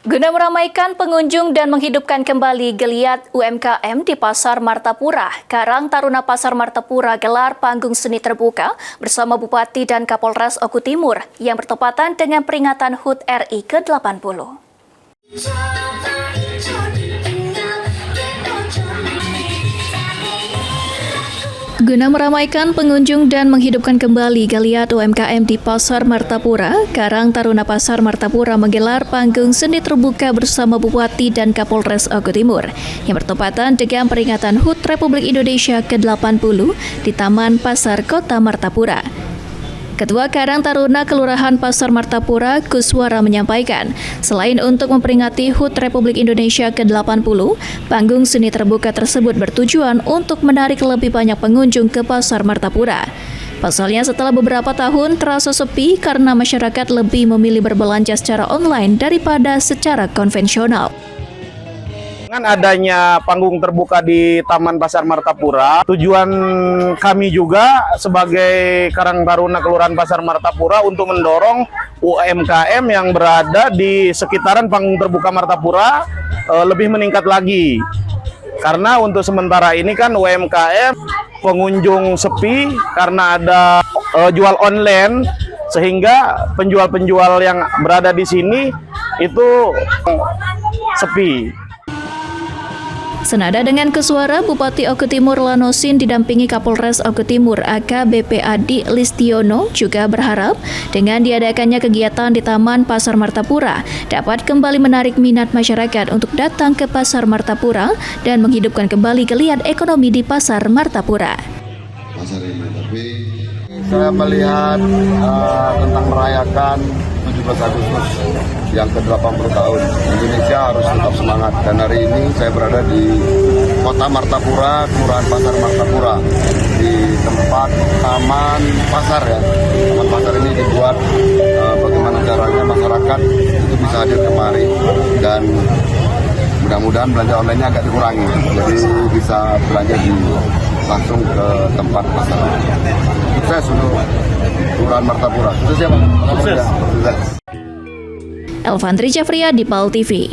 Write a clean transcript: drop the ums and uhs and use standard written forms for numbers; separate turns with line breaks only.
Guna meramaikan pengunjung dan menghidupkan kembali geliat UMKM di Pasar Martapura, Karang Taruna Pasar Martapura gelar panggung seni terbuka bersama Bupati dan Kapolres Oku Timur yang bertepatan dengan peringatan HUT RI ke-80. Guna meramaikan pengunjung dan menghidupkan kembali geliat UMKM di Pasar Martapura, Karang Taruna Pasar Martapura menggelar panggung seni terbuka bersama Bupati dan Kapolres Oku Timur yang bertepatan dengan peringatan HUT Republik Indonesia ke-80 di Taman Pasar Kota Martapura. Ketua Karang Taruna Kelurahan Pasar Martapura, Kuswara menyampaikan, selain untuk memperingati HUT Republik Indonesia ke-80, panggung seni terbuka tersebut bertujuan untuk menarik lebih banyak pengunjung ke Pasar Martapura. Pasalnya setelah beberapa tahun terasa sepi karena masyarakat lebih memilih berbelanja secara online daripada secara konvensional.
Dengan adanya panggung terbuka di Taman Pasar Martapura, tujuan kami juga sebagai Karang Taruna Kelurahan Pasar Martapura untuk mendorong UMKM yang berada di sekitaran panggung terbuka Martapura lebih meningkat lagi. Karena untuk sementara ini kan UMKM pengunjung sepi karena ada jual online, sehingga penjual-penjual yang berada di sini itu sepi.
Senada dengan Kuswara, Bupati Oku Timur Lanosin didampingi Kapolres Oku Timur AKBP Adi Listiono juga berharap dengan diadakannya kegiatan di Taman Pasar Martapura dapat kembali menarik minat masyarakat untuk datang ke Pasar Martapura dan menghidupkan kembali geliat ekonomi di Pasar Martapura.
Pasar ini, tapi saya melihat tentang merayakan 17 Agustus yang ke-80 tahun. Indonesia harus tetap semangat, dan hari ini saya berada di Kota Martapura, Kelurahan Pasar Martapura, di tempat Taman Pasar ya. Taman Pasar ini dibuat bagaimana caranya masyarakat itu bisa hadir kemari, dan mudah-mudahan belanja online-nya agak dikurangi, jadi bisa belanja langsung ke tempat pasar. Sukses untuk Kelurahan Martapura. Sukses ya Pak. Sukses.
Elvandri Jafriyadi, PAL TV.